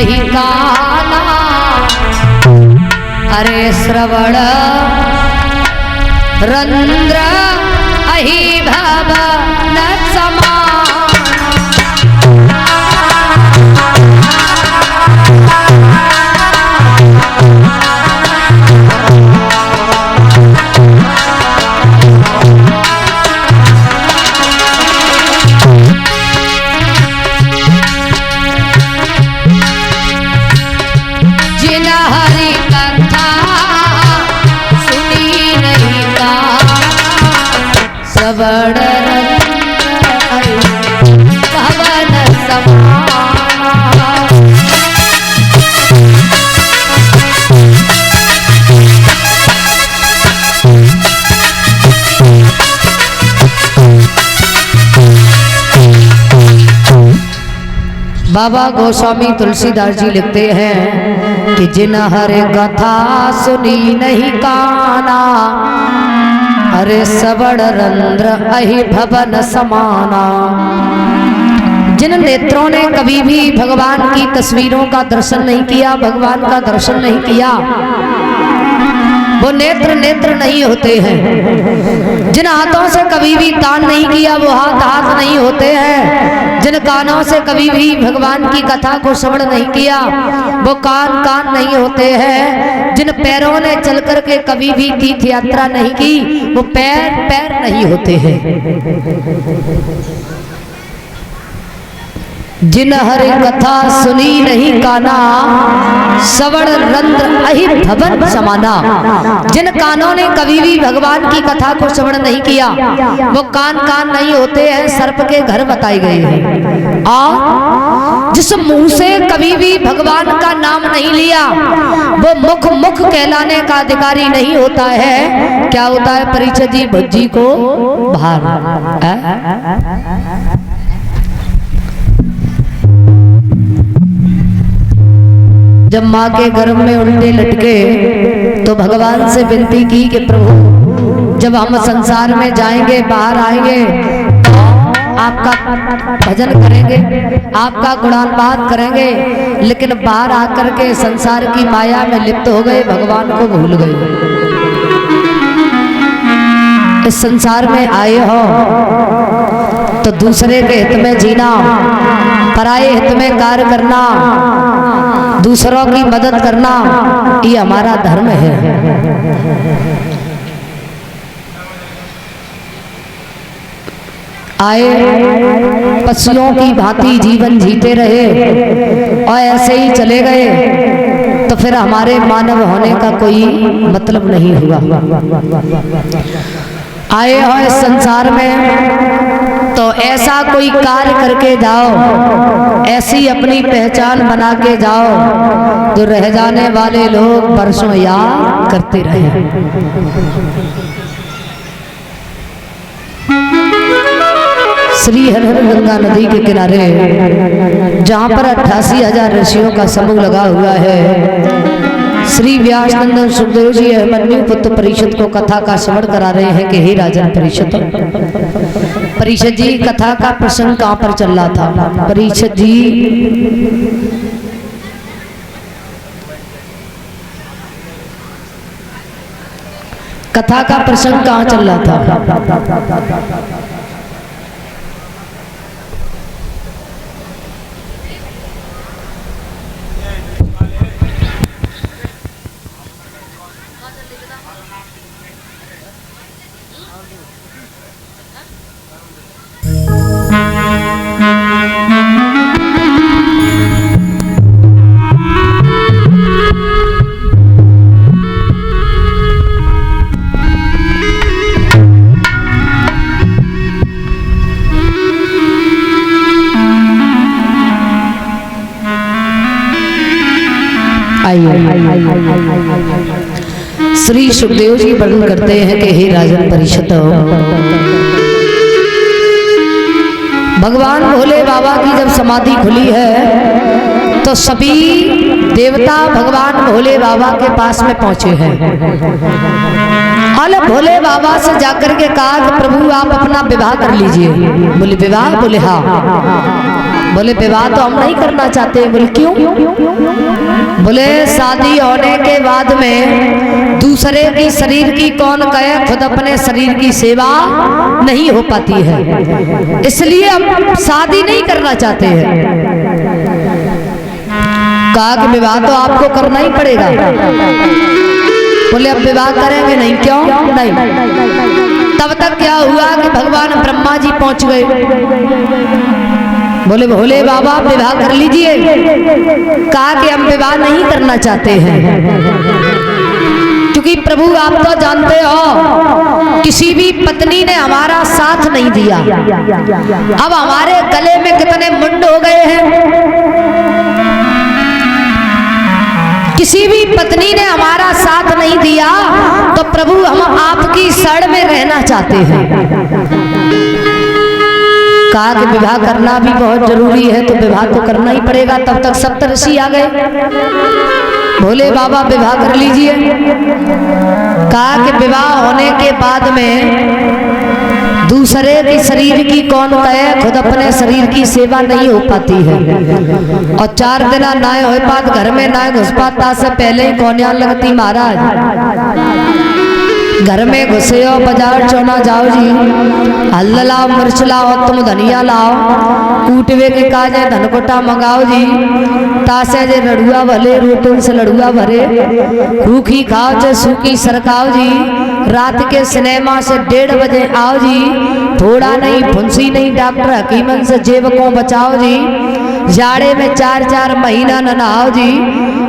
नहीं काना, अरे श्रवण रंध्र अहि भवन समान। श्रवण भवन समान। बाबा गोस्वामी तुलसीदास जी लिखते हैं कि जिन हरे कथा सुनी नहीं काना, अरे श्रवण रंध्र अहि भवन समाना। जिन नेत्रों ने कभी भी भगवान की तस्वीरों का दर्शन नहीं किया, भगवान का दर्शन नहीं किया, वो नेत्र नेत्र नहीं होते हैं। जिन हाथों से कभी भी दान नहीं किया, वो हाथ हाथ नहीं होते हैं। जिन कानों से कभी भी भगवान की कथा को श्रवण नहीं किया, वो कान कान नहीं होते हैं। जिन पैरों ने चल करके कभी भी तीर्थ यात्रा नहीं की, वो पैर पैर नहीं होते हैं। जिन हरि कथा सुनी नहीं काना, श्रवण रंध्र अहि भवन समाना। जिन कानों ने कभी भी भगवान की कथा को श्रवण नहीं किया, वो कान कान नहीं होते हैं, सर्प के घर बताए गए हैं। और जिस मुंह से कभी भी भगवान का नाम नहीं लिया, वो मुख मुख कहलाने का अधिकारी नहीं होता है। क्या होता है? परीक्षित जी भज्जी को भार। जब माँ के गर्भ में उल्टे लटके तो भगवान से विनती की कि प्रभु जब हम संसार में जाएंगे, बाहर आएंगे, तो आपका भजन करेंगे, आपका गुणानुवाद करेंगे, लेकिन बाहर आकर के संसार की माया में लिप्त हो गए, भगवान को भूल गए। इस संसार में आए हो तो दूसरे के हित में जीना, पराये हित में कार्य करना, दूसरों की मदद करना, ये हमारा धर्म है। आए पशुओं की भांति जीवन जीते रहे और ऐसे ही चले गए, तो फिर हमारे मानव होने का कोई मतलब नहीं हुआ। आए हो इस संसार में तो ऐसा कोई कार्य करके जाओ, ऐसी अपनी पहचान बना के जाओ जो रह जाने वाले लोग वर्षों याद करते रहे। श्री हर गंगा नदी के किनारे जहाँ पर 88,000 ऋषियों का समूह लगा हुआ है, श्री व्यास नंदन सुखदेव जी अभिमन्यु पुत्र परीक्षित को कथा का श्रवण करा रहे हैं कि हे राजन परीक्षित। परीक्षित जी, कथा का प्रसंग कहाँ पर चल रहा था? परीक्षित जी कथा का प्रसंग कहाँ चल रहा था? श्री सुखदेव जी वर्णन करते हैं कि हे राजन परीक्षित, भगवान भोले बाबा की जब समाधि खुली है तो सभी देवता भगवान भोले बाबा के पास में पहुंचे हैं। और भोले बाबा से जाकर के कहा कि प्रभु आप अपना विवाह कर लीजिए। बोले विवाह? बोले हाँ। बोले विवाह तो हम नहीं करना चाहते। बोले क्यों? बोले शादी होने के बाद में दूसरे की शरीर की कौन कहे, खुद अपने शरीर की सेवा नहीं हो पाती है, इसलिए हम शादी नहीं करना चाहते हैं। कहा कि विवाह तो आपको करना ही पड़ेगा। बोले अब विवाह करेंगे नहीं। क्यों नहीं? तब तक क्या हुआ कि भगवान ब्रह्मा जी पहुंच गए। बोले भोले बाबा विवाह कर लीजिए। कहा कि हम विवाह नहीं करना चाहते हैं, क्योंकि प्रभु आप तो जानते हो किसी भी पत्नी ने हमारा साथ नहीं दिया। अब हमारे गले में कितने मुंड हो गए हैं। किसी भी पत्नी ने हमारा साथ नहीं दिया तो प्रभु हम आपकी शरण में रहना चाहते हैं। कहा कि विवाह करना भी बहुत जरूरी है, तो विवाह तो करना ही पड़ेगा। तब तक सप्तऋषि आ गए। भोले बाबा विवाह कर लीजिए। कहा कि विवाह होने के बाद में दूसरे के शरीर की कौन कहे, खुद अपने शरीर की सेवा नहीं हो पाती है। और 4 दिन नाय हो पात घर में नाय घुस पाता से पहले ही कौनिया लगती महाराज। घर में घुसे हो बाजार चौना जाओ जी, हल्द लाओ मिर्च लाओ तुम धनिया लाओ, कूटवे के काजे धनकोटा मंगाओ जी, तासे जे लड़ुआ भले रोटन से लड़ुआ भरे, रूखी खाओ चे सूखी सरकाओ जी, रात के सिनेमा से 1:30 बजे आओ जी, थोड़ा नहीं फुंसी नहीं डॉक्टर हकीमन से जेब को बचाओ जी, जाड़े में 4-4 महीना न नहाओ जी,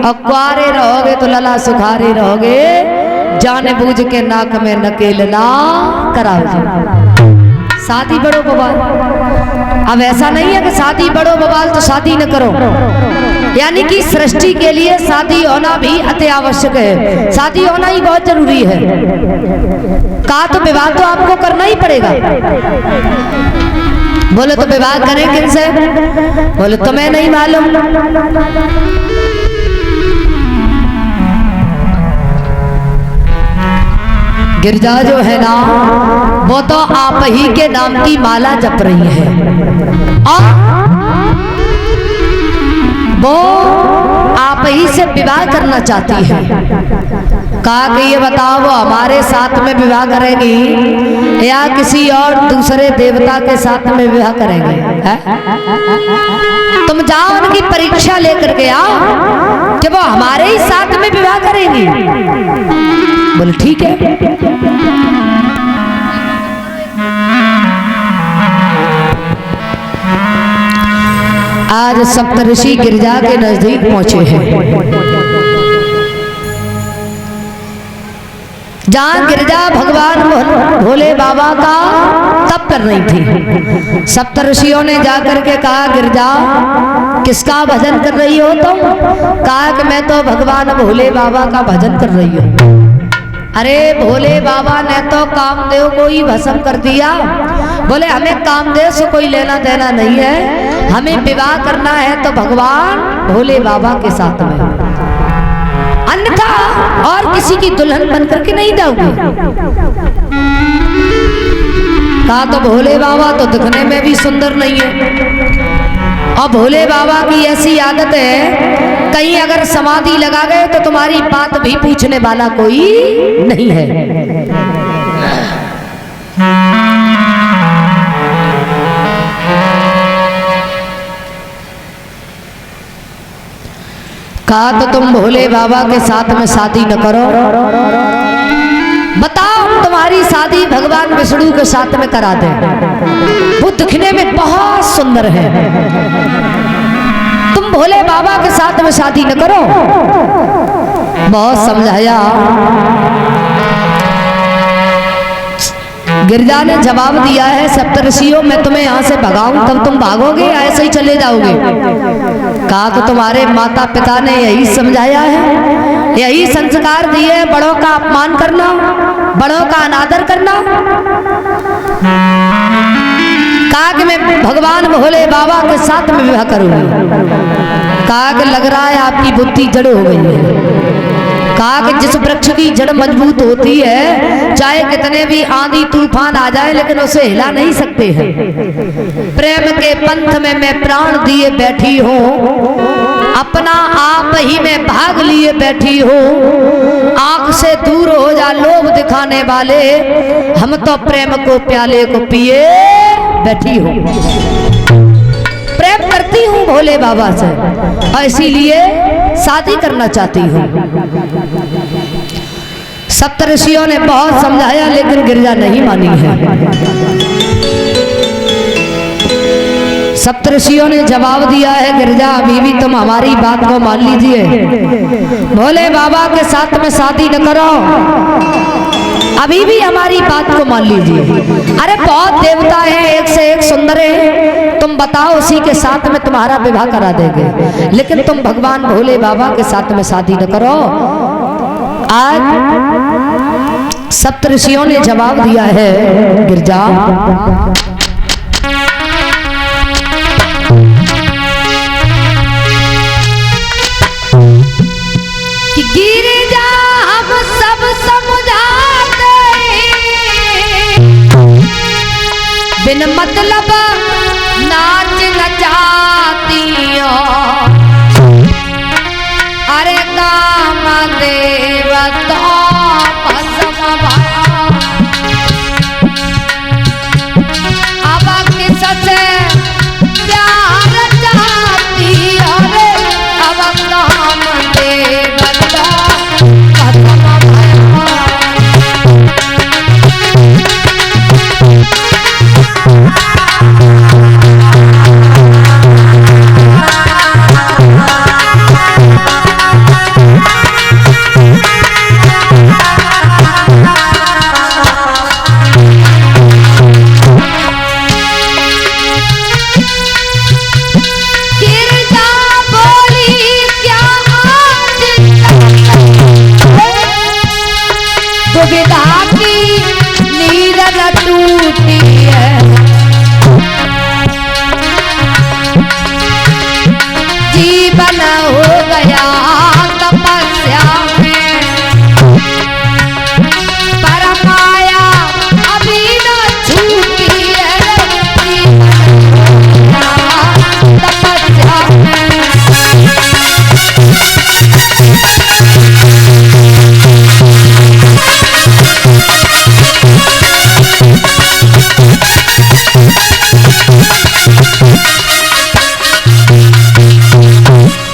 और कुआरे रहोगे तो लला सुखारे रहोगे, जाने बूझ के नाक में नकेल ना कराओ जी। शादी बड़ो बवाल। अब ऐसा नहीं है कि शादी बड़ो बवाल तो शादी न करो, यानी कि सृष्टि के लिए शादी होना भी अति आवश्यक है, शादी होना ही बहुत जरूरी है। कहा तो विवाह तो आपको करना ही पड़ेगा। बोले तो विवाह करें किनसे? बोले तुम्हें नहीं मालूम। गिरजा जो है ना वो तो आप ही के नाम की माला जप रही है, और वो आप ही से विवाह करना चाहती है। कहा कि ये बताओ वो हमारे साथ में विवाह करेगी या किसी और दूसरे देवता के साथ में विवाह करेंगे? है? तुम जाओ उनकी परीक्षा लेकर के आओ कि वो हमारे ही साथ में विवाह करेंगी। बोले ठीक है। आज सप्तऋषि गिरजा के नजदीक पहुंचे हैं, जहां गिरजा भगवान भोले बाबा का तप कर रही थी। सप्तऋषियों ने जाकर के कहा गिरजा किसका भजन कर रही हो तुम? कहा कि मैं तो भगवान भोले बाबा का भजन कर रही हूँ। अरे भोले बाबा ने तो कामदेव को ही भस्म कर दिया। बोले हमें कामदेव से कोई लेना देना नहीं है, हमें विवाह करना है तो भगवान भोले बाबा के साथ में, अन्यथा और किसी की दुल्हन बनकर के नहीं जाऊंगी। कहा तो भोले बाबा तो दिखने में भी सुंदर नहीं है, और भोले बाबा की ऐसी आदत है कहीं अगर समाधि लगा गए तो तुम्हारी बात भी पूछने वाला कोई नहीं है। कहा तो तुम भोले बाबा के साथ में शादी न करो, बताओ तुम्हारी शादी भगवान विष्णु के साथ में करा दे, वो दिखने में बहुत सुंदर है, तुम भोले बाबा के साथ में शादी न करो। बहुत समझाया, गिरजा ने जवाब दिया है सप्तऋषियों मैं तुम्हें यहाँ से भगाऊं तब तुम भागोगे या ऐसे ही चले जाओगे? कहा तो तुम्हारे माता पिता ने यही समझाया है, यही संस्कार दिए, बड़ों का अपमान करना, बड़ों का अनादर करना। कहा कि मैं भगवान भोले बाबा के साथ में विवाह करूंगी। कहा कि लग रहा है आपकी बुद्धि जड़ हो गई है। कहा कि जिस वृक्ष की जड़ मजबूत होती है, चाहे कितने भी आंधी तूफान आ जाए लेकिन उसे हिला नहीं सकते हैं। प्रेम के पंथ में मैं प्राण दिए बैठी हूँ, अपना आप ही में भाग लिए बैठी हूँ। आंख से दूर हो जा लोभ दिखाने वाले, हम तो प्रेम को प्याले को पिए बैठी हूँ। प्रेम करती हूँ भोले बाबा से और इसीलिए शादी करना चाहती हूँ। सप्तऋषियों ने बहुत समझाया लेकिन गिरिजा नहीं मानी है। सप्तऋषियों ने जवाब दिया है, गिरिजा अभी भी तुम हमारी बात को मान लीजिए, भोले बाबा के साथ में शादी न करो, अभी भी हमारी बात को मान लीजिए। अरे बहुत देवता हैं, एक से एक सुंदर हैं, तुम बताओ उसी के साथ में तुम्हारा विवाह करा देंगे, लेकिन तुम भगवान भोले बाबा के साथ में शादी न करो। आज सप्तऋषियों ने जवाब दिया है, गिरिजा कि गिरिजा हम सब समझाते बिन मतलब नाच नचाती हो, अरे काम देव तो अब किससे प्यार चाहती, अरे अब काम देव तो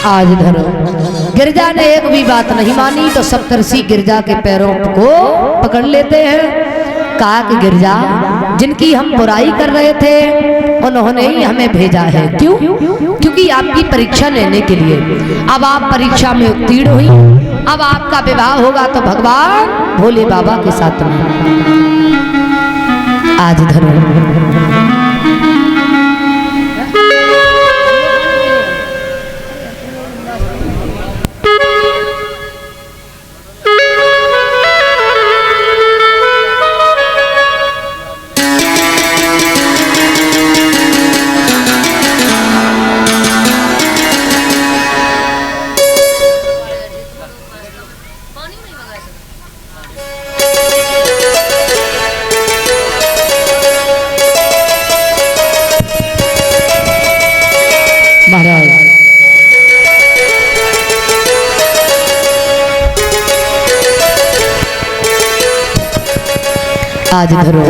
आज धरो। गिरिजा ने एक भी बात नहीं मानी तो सप्तऋषि गिरिजा के पैरों को पकड़ लेते हैं। कहा कि गिरिजा, जिनकी हम बुराई कर रहे थे उन्होंने ही हमें भेजा है। क्यों? क्योंकि आपकी परीक्षा लेने के लिए। अब आप परीक्षा में उत्तीर्ण हुई, अब आपका विवाह होगा तो भगवान भोले बाबा के साथ में। आज धरो। महाराज आज धरो।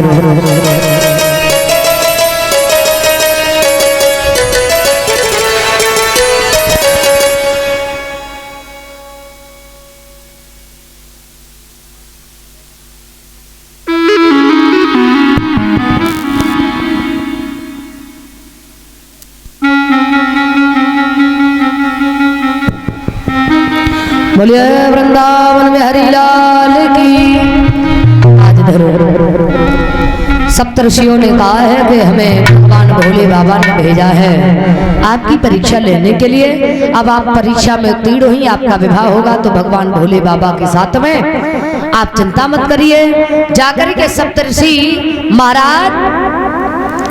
बोलिए वृंदावन में हरि लाल की। आज धरो। सप्तऋषियों ने कहा है कि हमें भगवान भोले बाबा ने भेजा है आपकी परीक्षा लेने के लिए। अब आप परीक्षा में उत्तीर्ण हुई, आपका विवाह होगा तो भगवान भोले बाबा के साथ में। आप चिंता मत करिए। जाकर के सप्तऋषि महाराज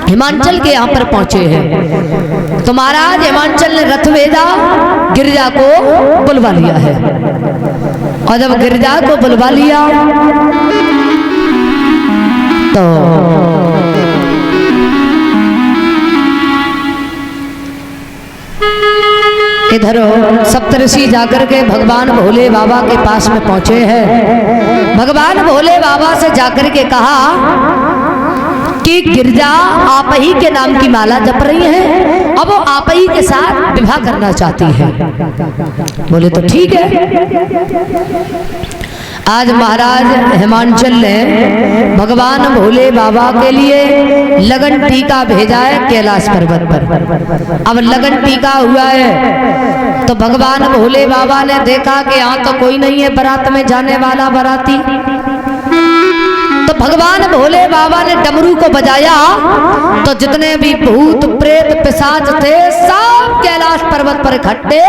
हिमांचल के यहाँ पर पहुंचे हैं। तो महाराज हिमांचल ने रथ भेजा, गिरिजा को बुलवा लिया है और जब गिरिजा को बुलवा लिया तो इधर सप्तऋषि जाकर के भगवान भोले बाबा के पास में पहुंचे हैं। भगवान भोले बाबा से जाकर के कहा कि गिरजा आप ही के नाम की माला जप रही है, अब वो आप ही के साथ विवाह करना चाहती है। बोले तो ठीक है। आज महाराज हिमांचल ने भगवान भोले बाबा के लिए लगन टीका भेजा है कैलाश पर्वत पर। अब लगन टीका हुआ है तो भगवान भोले बाबा ने देखा कि यहाँ तो कोई नहीं है बारात में जाने वाला बाराती, तो भगवान भोले बाबा ने डमरू को बजाया तो जितने भी भूत प्रेत पिशाच थे सब कैलाश पर्वत पर इकट्ठे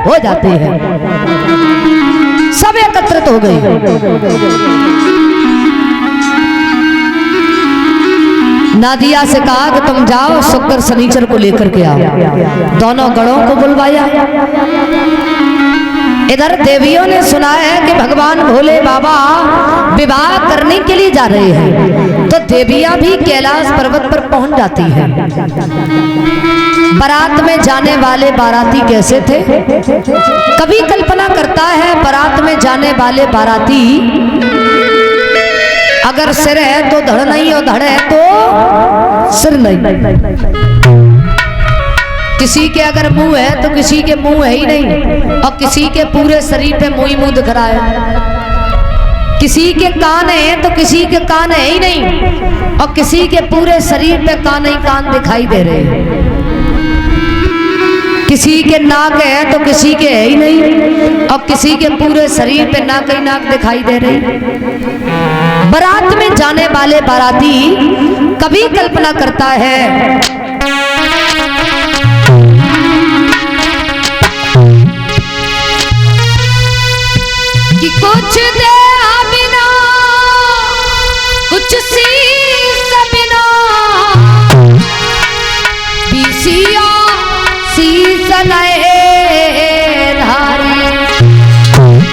हो जाते हैं, सब एकत्रित हो गए। नादिया से कहा कि तुम जाओ शुक्र शनिचर को लेकर के आओ। दोनों गणों को बुलवाया। इधर देवियों ने सुना है कि भगवान भोले बाबा विवाह करने के लिए जा रहे हैं, तो देवियां भी कैलाश पर्वत पर पहुंच जाती हैं। बारात में जाने वाले बाराती कैसे थे? कभी कल्पना करता है बारात में जाने वाले बाराती अगर सिर है तो धड़ नहीं और धड़ है तो सिर नहीं। किसी के अगर मुंह है तो किसी के मुंह है ही नहीं, और किसी के पूरे शरीर पे मुंह ही मुंह दिख रहा है। किसी के कान है तो किसी के कान है ही नहीं, और किसी के पूरे शरीर पे कान ही कान दिखाई दे रहे हैं। किसी के नाक है तो किसी के है ही नहीं, और किसी के पूरे शरीर पे नाक ही नाक दिखाई दे रही। बारात में जाने वाले बाराती कभी कल्पना करता है कि कुछ दे बिना कुछ शीश बिना बीसिया शीश नए धारी,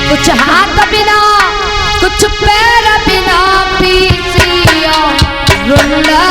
कुछ हाथ बिना कुछ पैर बिना बीसिया रुंडा।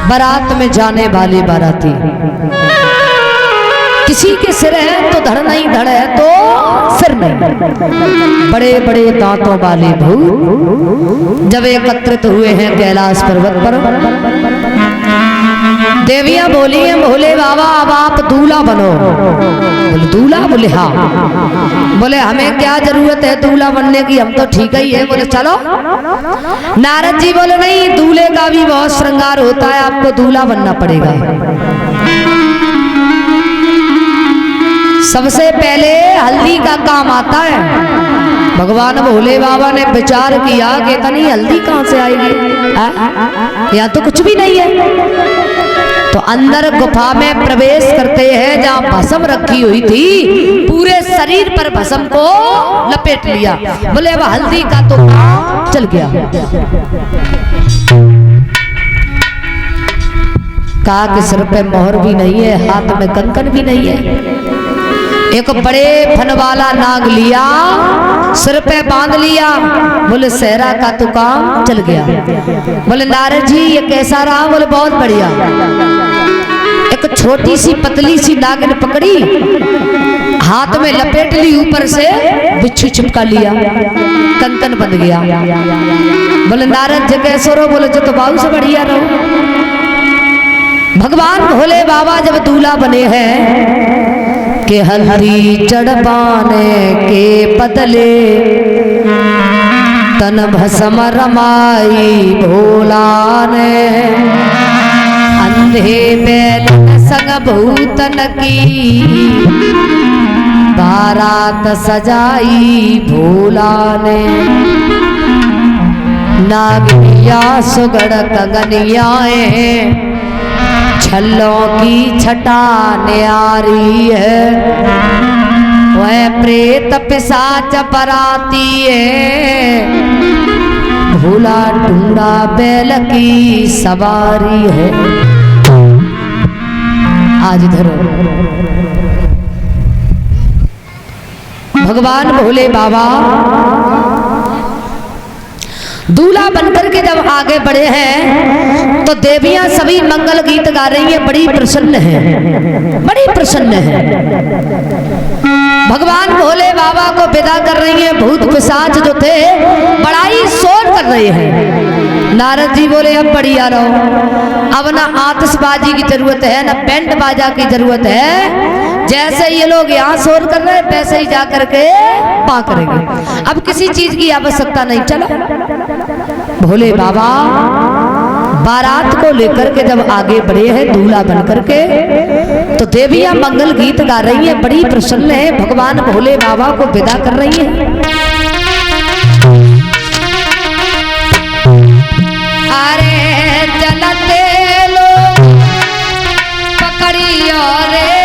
बारात में जाने वाले बाराती किसी के सिर है तो धड़ नहीं, धड़ है तो सिर नहीं। बड़े बड़े दांतों वाले भूत जब एकत्रित हुए हैं कैलाश पर्वत पर, देवियां बोली हैं भोले बाबा अब आप दूल्हा बनो। बोले दूल्हा? बोले हाँ। बोले हमें क्या जरूरत है दूल्हा बनने की, हम तो ठीक ही है। बोले चलो। नारद जी बोले नहीं, दूल्हे का भी बहुत श्रृंगार होता है, आपको दूल्हा बनना पड़ेगा। सबसे पहले हल्दी का काम आता है। भगवान भोले बाबा ने विचार किया कि इतनी हल्दी कहां से आएगी, यहाँ तो कुछ भी नहीं है। तो अंदर गुफा में प्रवेश करते हैं जहाँ भस्म रखी हुई थी, पूरे शरीर पर भस्म को लपेट लिया। बोले अब हल्दी का तो काम चल गया। कहा कि सिर पे मोहर भी नहीं है, हाथ में कंकन भी नहीं है। एक बड़े फन वाला नाग लिया, सिर पे बांध लिया। बोले सेहरा का तो काम चल गया। बोले नारद जी ये कैसा रहा? बोले बहुत बढ़िया। एक छोटी सी पतली सी नागिन पकड़ी, हाथ में लपेट ली, ऊपर से बिच्छू चिपका लिया, कंकन बन गया। बोले नारद जी कैसे रहो? बोले जो तो बाबू से बढ़िया रहो। भगवान भोले बाबा जब दूल्हा बने हैं कि हल्दी चढ़वाने के बदले तन भस्म रमाई भोला ने, अंधे बैलन संग भूतन की बारात सजाई भोला ने। नागिनिया सुगड़ कंगनियाए छल्लों की छटा न्यारी है, वह प्रेत पिशाच बराती है, भोला ढूंढा बैल की सवारी है। आज धरो भगवान भोले बाबा दूल्हा बनकर के जब आगे बढ़े हैं तो देवियां सभी मंगल गीत गा रही हैं, बड़ी प्रसन्न है, बड़ी प्रसन्न है। भगवान भोले बाबा को विदा कर रही हैं। भूत पिशाच जो थे बड़ा ही शोर कर रहे हैं। नारद जी बोले अब बढ़िया रहो, अब ना आतिशबाजी की जरूरत है ना बैंड बाजा की जरूरत है। जैसे ये लोग यहाँ शोर कर रहे हैं वैसे ही जा करके वहां करेंगे, अब किसी चीज की आवश्यकता नहीं। चलो भोले बाबा बारात को लेकर के जब आगे बढ़े हैं दूल्हा बन करके तो देवियां मंगल गीत गा रही हैं, बड़ी प्रसन्न है। भगवान भोले बाबा को विदा कर रही हैं। अरे चलते लोग पकड़ियो रे